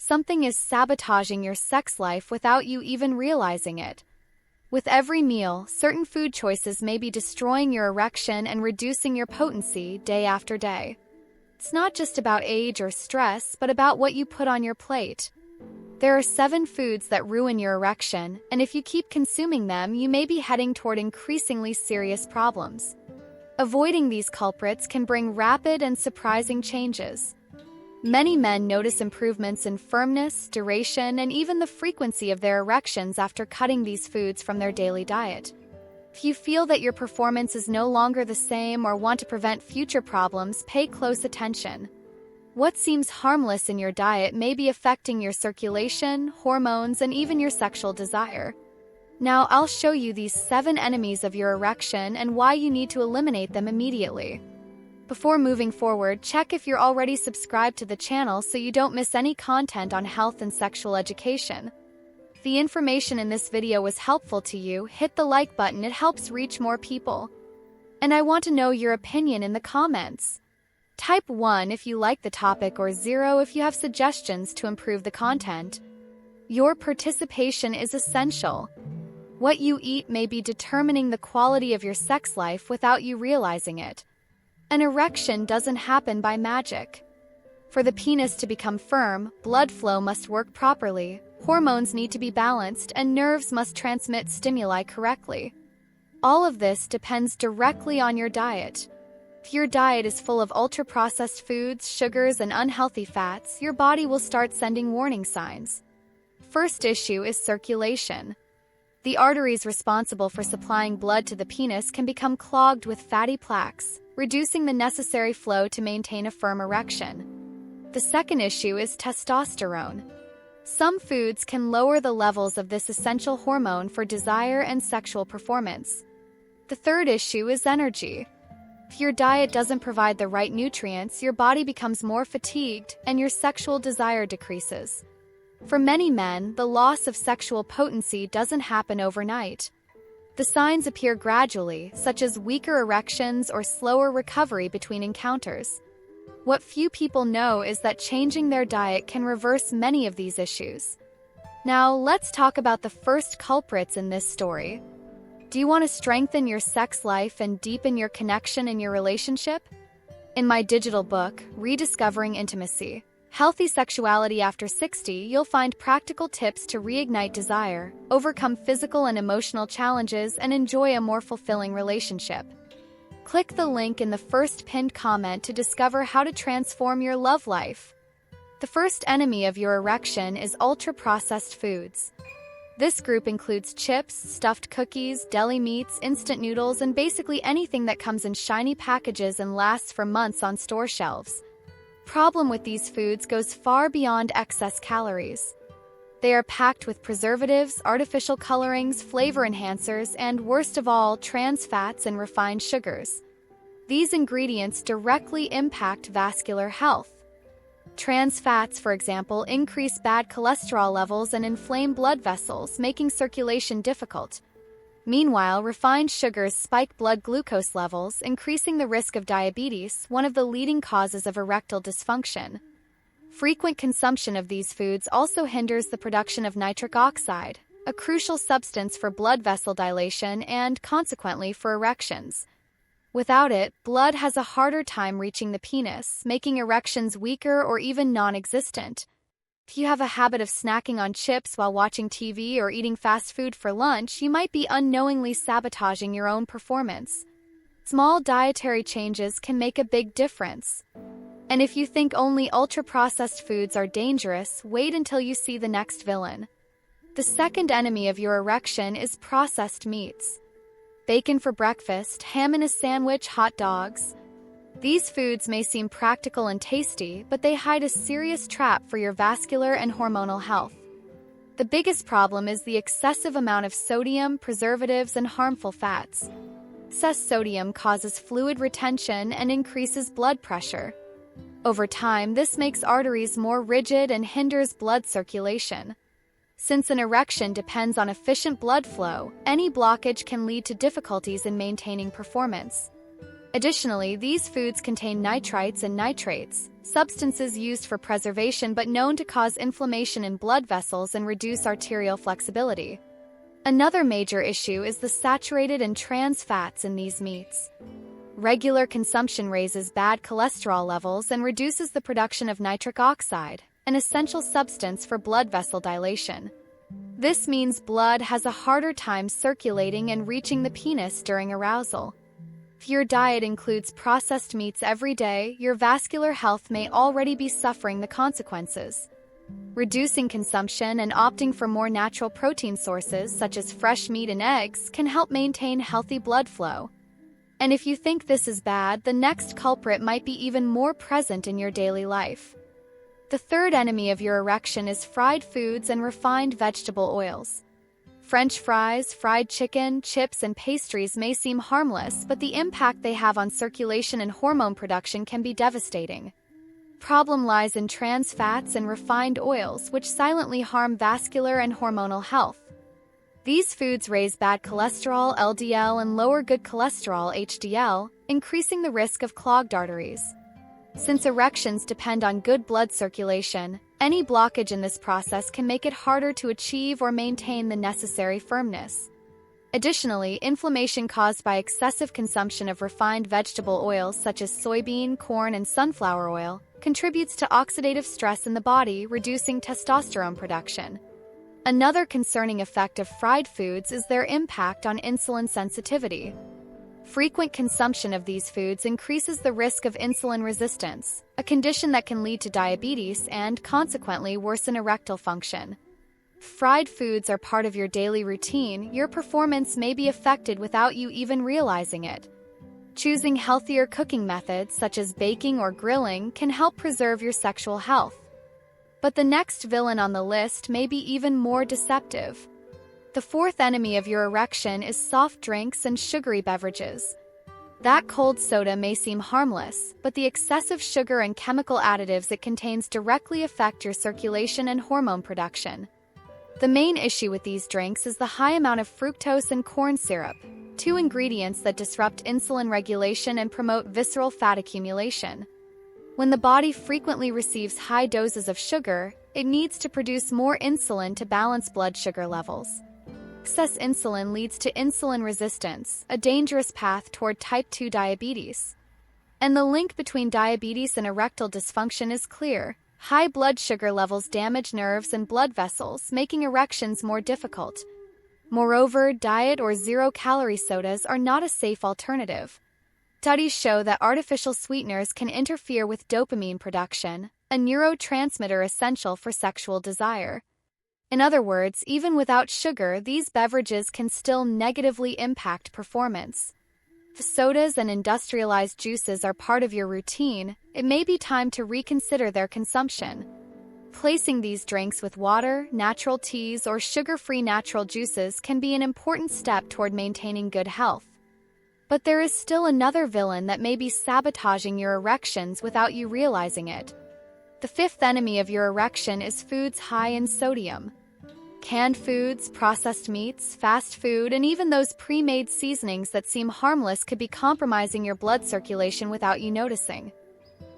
Something is sabotaging your sex life without you even realizing it. With every meal, certain food choices may be destroying your erection and reducing your potency day after day. It's not just about age or stress, but about what you put on your plate. There are 7 foods that ruin your erection, and if you keep consuming them, you may be heading toward increasingly serious problems. Avoiding these culprits can bring rapid and surprising changes. Many men notice improvements in firmness, duration, and even the frequency of their erections after cutting these foods from their daily diet. If you feel that your performance is no longer the same or want to prevent future problems, pay close attention. What seems harmless in your diet may be affecting your circulation, hormones, and even your sexual desire. Now, I'll show you these 7 enemies of your erection and why you need to eliminate them immediately. Before moving forward, check if you're already subscribed to the channel so you don't miss any content on health and sexual education. If the information in this video was helpful to you, hit the like button, it helps reach more people. And I want to know your opinion in the comments. Type 1 if you like the topic or 0 if you have suggestions to improve the content. Your participation is essential. What you eat may be determining the quality of your sex life without you realizing it. An erection doesn't happen by magic. For the penis to become firm, blood flow must work properly, hormones need to be balanced, and nerves must transmit stimuli correctly. All of this depends directly on your diet. If your diet is full of ultra-processed foods, sugars, and unhealthy fats, your body will start sending warning signs. First issue is circulation. The arteries responsible for supplying blood to the penis can become clogged with fatty plaques, reducing the necessary flow to maintain a firm erection. The second issue is testosterone. Some foods can lower the levels of this essential hormone for desire and sexual performance. The third issue is energy. If your diet doesn't provide the right nutrients, your body becomes more fatigued and your sexual desire decreases. For many men, the loss of sexual potency doesn't happen overnight. The signs appear gradually, such as weaker erections or slower recovery between encounters. What few people know is that changing their diet can reverse many of these issues. Now, let's talk about the first culprits in this story. Do you want to strengthen your sex life and deepen your connection in your relationship? In my digital book, Rediscovering Intimacy, Healthy Sexuality After 60, you'll find practical tips to reignite desire, overcome physical and emotional challenges, and enjoy a more fulfilling relationship. Click the link in the first pinned comment to discover how to transform your love life. The first enemy of your erection is ultra-processed foods. This group includes chips, stuffed cookies, deli meats, instant noodles, and basically anything that comes in shiny packages and lasts for months on store shelves. Problem with these foods goes far beyond excess calories. They are packed with preservatives, artificial colorings, flavor enhancers, and worst of all, trans fats and refined sugars. These ingredients directly impact vascular health. Trans fats, for example, increase bad cholesterol levels and inflame blood vessels, making circulation difficult. Meanwhile, refined sugars spike blood glucose levels, increasing the risk of diabetes, one of the leading causes of erectile dysfunction. Frequent consumption of these foods also hinders the production of nitric oxide, a crucial substance for blood vessel dilation and, consequently, for erections. Without it, blood has a harder time reaching the penis, making erections weaker or even non-existent. If you have a habit of snacking on chips while watching TV or eating fast food for lunch, you might be unknowingly sabotaging your own performance. Small dietary changes can make a big difference. And if you think only ultra-processed foods are dangerous, wait until you see the next villain. The second enemy of your erection is processed meats. Bacon for breakfast, ham in a sandwich, hot dogs. These foods may seem practical and tasty, but they hide a serious trap for your vascular and hormonal health. The biggest problem is the excessive amount of sodium, preservatives, and harmful fats. Excess sodium causes fluid retention and increases blood pressure. Over time, this makes arteries more rigid and hinders blood circulation. Since an erection depends on efficient blood flow, any blockage can lead to difficulties in maintaining performance. Additionally, these foods contain nitrites and nitrates, substances used for preservation but known to cause inflammation in blood vessels and reduce arterial flexibility. Another major issue is the saturated and trans fats in these meats. Regular consumption raises bad cholesterol levels and reduces the production of nitric oxide, an essential substance for blood vessel dilation. This means blood has a harder time circulating and reaching the penis during arousal. If your diet includes processed meats every day, your vascular health may already be suffering the consequences. Reducing consumption and opting for more natural protein sources such as fresh meat and eggs can help maintain healthy blood flow. And if you think this is bad, the next culprit might be even more present in your daily life. The third enemy of your erection is fried foods and refined vegetable oils. French fries, fried chicken, chips, and pastries may seem harmless, but the impact they have on circulation and hormone production can be devastating. Problem lies in trans fats and refined oils, which silently harm vascular and hormonal health. These foods raise bad cholesterol, LDL, and lower good cholesterol, HDL, increasing the risk of clogged arteries. Since erections depend on good blood circulation, any blockage in this process can make it harder to achieve or maintain the necessary firmness. Additionally, inflammation caused by excessive consumption of refined vegetable oils such as soybean, corn, and sunflower oil contributes to oxidative stress in the body, reducing testosterone production. Another concerning effect of fried foods is their impact on insulin sensitivity. Frequent consumption of these foods increases the risk of insulin resistance, a condition that can lead to diabetes and, consequently, worsen erectile function. If fried foods are part of your daily routine, your performance may be affected without you even realizing it. Choosing healthier cooking methods, such as baking or grilling, can help preserve your sexual health. But the next villain on the list may be even more deceptive. The fourth enemy of your erection is soft drinks and sugary beverages. That cold soda may seem harmless, but the excessive sugar and chemical additives it contains directly affect your circulation and hormone production. The main issue with these drinks is the high amount of fructose and corn syrup, two ingredients that disrupt insulin regulation and promote visceral fat accumulation. When the body frequently receives high doses of sugar, it needs to produce more insulin to balance blood sugar levels. Excess insulin leads to insulin resistance, a dangerous path toward type 2 diabetes. And the link between diabetes and erectile dysfunction is clear. High blood sugar levels damage nerves and blood vessels, making erections more difficult. Moreover, diet or zero-calorie sodas are not a safe alternative. Studies show that artificial sweeteners can interfere with dopamine production, a neurotransmitter essential for sexual desire. In other words, even without sugar, these beverages can still negatively impact performance. If sodas and industrialized juices are part of your routine, it may be time to reconsider their consumption. Placing these drinks with water, natural teas, or sugar-free natural juices can be an important step toward maintaining good health. But there is still another villain that may be sabotaging your erections without you realizing it. The fifth enemy of your erection is foods high in sodium. Canned foods, processed meats, fast food, and even those pre-made seasonings that seem harmless could be compromising your blood circulation without you noticing.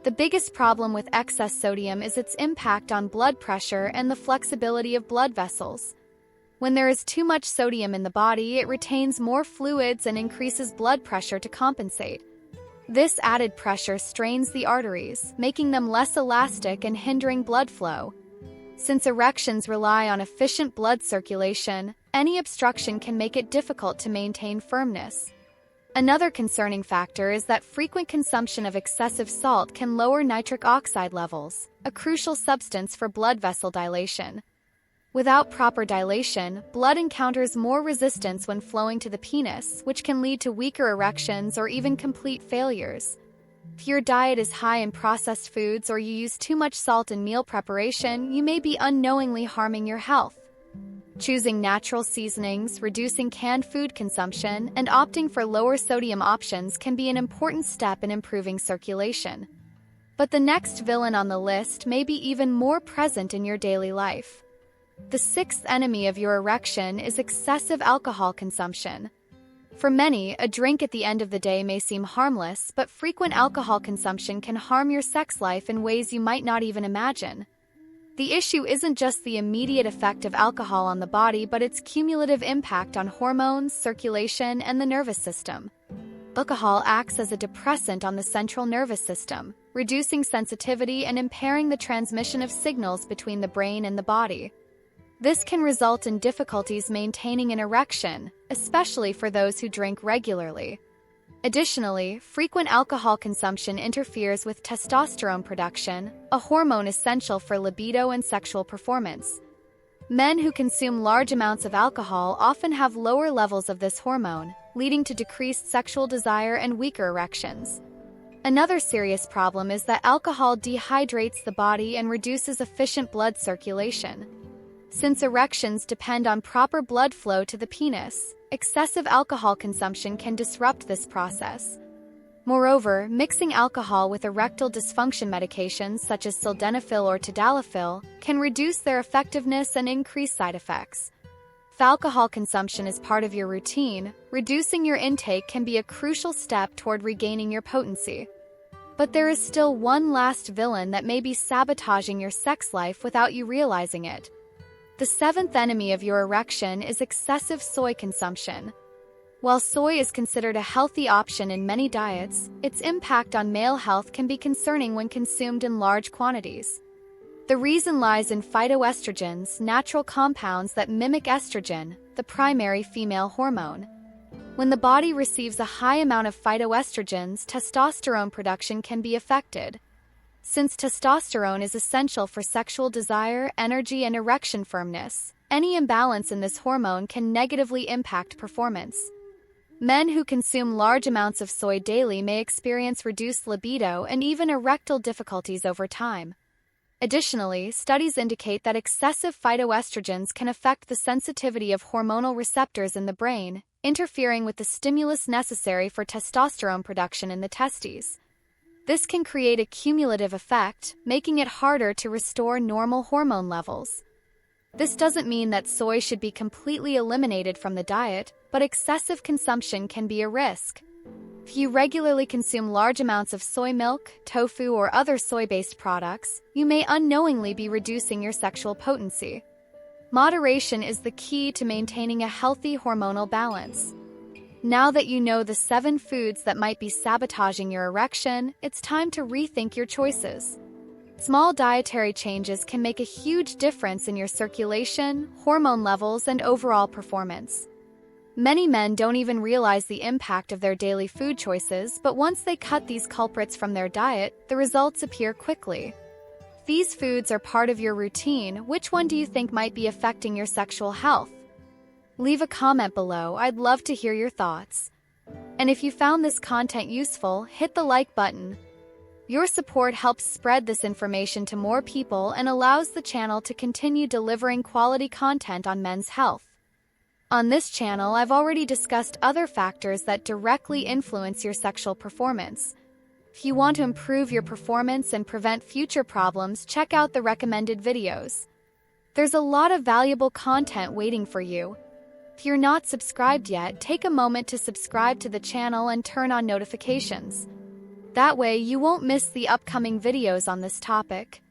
The biggest problem with excess sodium is its impact on blood pressure and the flexibility of blood vessels. When there is too much sodium in the body, it retains more fluids and increases blood pressure to compensate. This added pressure strains the arteries, making them less elastic and hindering blood flow. Since erections rely on efficient blood circulation, any obstruction can make it difficult to maintain firmness. Another concerning factor is that frequent consumption of excessive salt can lower nitric oxide levels, a crucial substance for blood vessel dilation. Without proper dilation, blood encounters more resistance when flowing to the penis, which can lead to weaker erections or even complete failures. If your diet is high in processed foods or you use too much salt in meal preparation, you may be unknowingly harming your health. Choosing natural seasonings, reducing canned food consumption, and opting for lower sodium options can be an important step in improving circulation. But the next villain on the list may be even more present in your daily life. The sixth enemy of your erection is excessive alcohol consumption. For many, a drink at the end of the day may seem harmless, but frequent alcohol consumption can harm your sex life in ways you might not even imagine. The issue isn't just the immediate effect of alcohol on the body, but its cumulative impact on hormones, circulation, and the nervous system. Alcohol acts as a depressant on the central nervous system, reducing sensitivity and impairing the transmission of signals between the brain and the body. This can result in difficulties maintaining an erection, especially for those who drink regularly. Additionally, frequent alcohol consumption interferes with testosterone production, a hormone essential for libido and sexual performance. Men who consume large amounts of alcohol often have lower levels of this hormone, leading to decreased sexual desire and weaker erections. Another serious problem is that alcohol dehydrates the body and reduces efficient blood circulation. Since erections depend on proper blood flow to the penis, excessive alcohol consumption can disrupt this process. Moreover, mixing alcohol with erectile dysfunction medications such as sildenafil or tadalafil can reduce their effectiveness and increase side effects. If alcohol consumption is part of your routine, reducing your intake can be a crucial step toward regaining your potency. But there is still one last villain that may be sabotaging your sex life without you realizing it. The seventh enemy of your erection is excessive soy consumption. While soy is considered a healthy option in many diets, its impact on male health can be concerning when consumed in large quantities. The reason lies in phytoestrogens, natural compounds that mimic estrogen, the primary female hormone. When the body receives a high amount of phytoestrogens, testosterone production can be affected. Since testosterone is essential for sexual desire, energy, and erection firmness, any imbalance in this hormone can negatively impact performance. Men who consume large amounts of soy daily may experience reduced libido and even erectile difficulties over time. Additionally, studies indicate that excessive phytoestrogens can affect the sensitivity of hormonal receptors in the brain, interfering with the stimulus necessary for testosterone production in the testes. This can create a cumulative effect, making it harder to restore normal hormone levels. This doesn't mean that soy should be completely eliminated from the diet, but excessive consumption can be a risk. If you regularly consume large amounts of soy milk, tofu, or other soy-based products, you may unknowingly be reducing your sexual potency. Moderation is the key to maintaining a healthy hormonal balance. Now that you know the 7 foods that might be sabotaging your erection, it's time to rethink your choices. Small dietary changes can make a huge difference in your circulation, hormone levels, and overall performance. Many men don't even realize the impact of their daily food choices, but once they cut these culprits from their diet, the results appear quickly. If these foods are part of your routine, which one do you think might be affecting your sexual health? Leave a comment below, I'd love to hear your thoughts. And if you found this content useful, hit the like button. Your support helps spread this information to more people and allows the channel to continue delivering quality content on men's health. On this channel, I've already discussed other factors that directly influence your sexual performance. If you want to improve your performance and prevent future problems, check out the recommended videos. There's a lot of valuable content waiting for you. If you're not subscribed yet, take a moment to subscribe to the channel and turn on notifications. That way, you won't miss the upcoming videos on this topic.